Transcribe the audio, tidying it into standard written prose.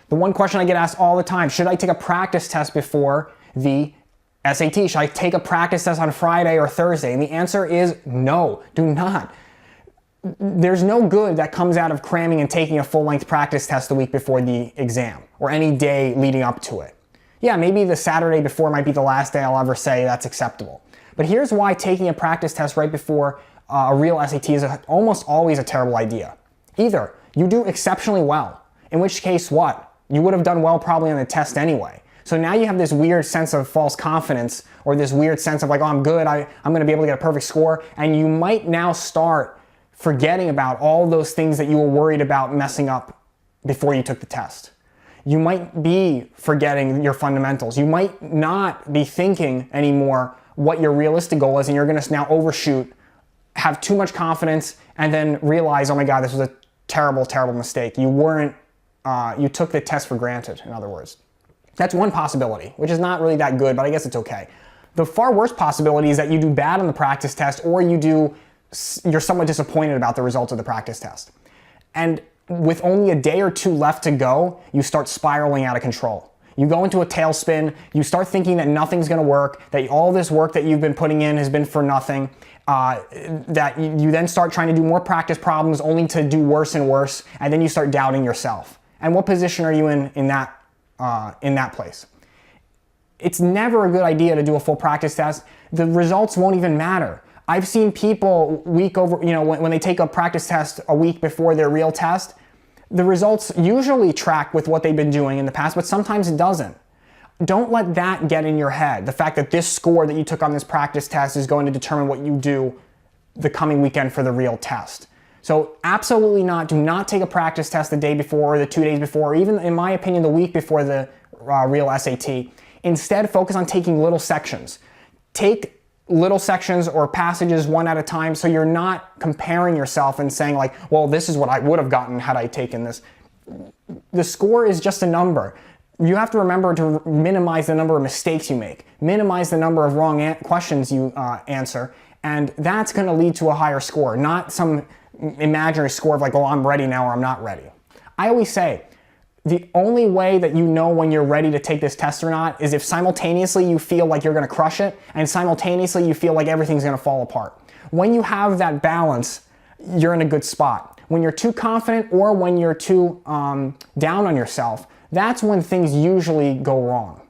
The one question I get asked all the time, should I take a practice test before the SAT? Should I take a practice test on Friday or Thursday? And the answer is no, do not. There's no good that comes out of cramming and taking a full-length practice test the week before the exam or any day leading up to it. Yeah, maybe the Saturday before might be the last day I'll ever say that's acceptable. But here's why taking a practice test right before a real SAT is almost always a terrible idea. Either you do exceptionally well, in which case what? You would have done well probably on the test anyway. So now you have this weird sense of false confidence or this weird sense of like, oh, I'm good, I'm going to be able to get a perfect score. And you might now start forgetting about all those things that you were worried about messing up before you took the test. You might be forgetting your fundamentals. You might not be thinking anymore what your realistic goal is, and you're going to now overshoot, have too much confidence, and then realize, oh my God, this was a terrible, terrible mistake. You took the test for granted, in other words. That's one possibility, which is not really that good, but I guess it's okay. The far worse possibility is that you do bad on the practice test, or you're somewhat disappointed about the results of the practice test. And with only a day or two left to go, you start spiraling out of control. You go into a tailspin, you start thinking that nothing's gonna work, that all this work that you've been putting in has been for nothing, that you then start trying to do more practice problems only to do worse and worse, and then you start doubting yourself. And what position are you in that place? It's never a good idea to do a full practice test. The results won't even matter. I've seen people when they take a practice test a week before their real test, the results usually track with what they've been doing in the past, but sometimes it doesn't. Don't let that get in your head. The fact that this score that you took on this practice test is going to determine what you do the coming weekend for the real test. So absolutely not. Do not take a practice test the day before or the 2 days before, or even in my opinion, the week before the real SAT. Instead, focus on taking little sections. Take little sections or passages one at a time, so you're not comparing yourself and saying like, well, this is what I would have gotten had I taken this. The score is just a number. You have to remember to minimize the number of mistakes you make, minimize the number of wrong questions you answer, and that's going to lead to a higher score, not some imaginary score of like, oh, I'm ready now or I'm not ready. I always say, the only way that you know when you're ready to take this test or not is if simultaneously you feel like you're going to crush it and simultaneously you feel like everything's going to fall apart. When you have that balance, you're in a good spot. When you're too confident or when you're too down on yourself, that's when things usually go wrong.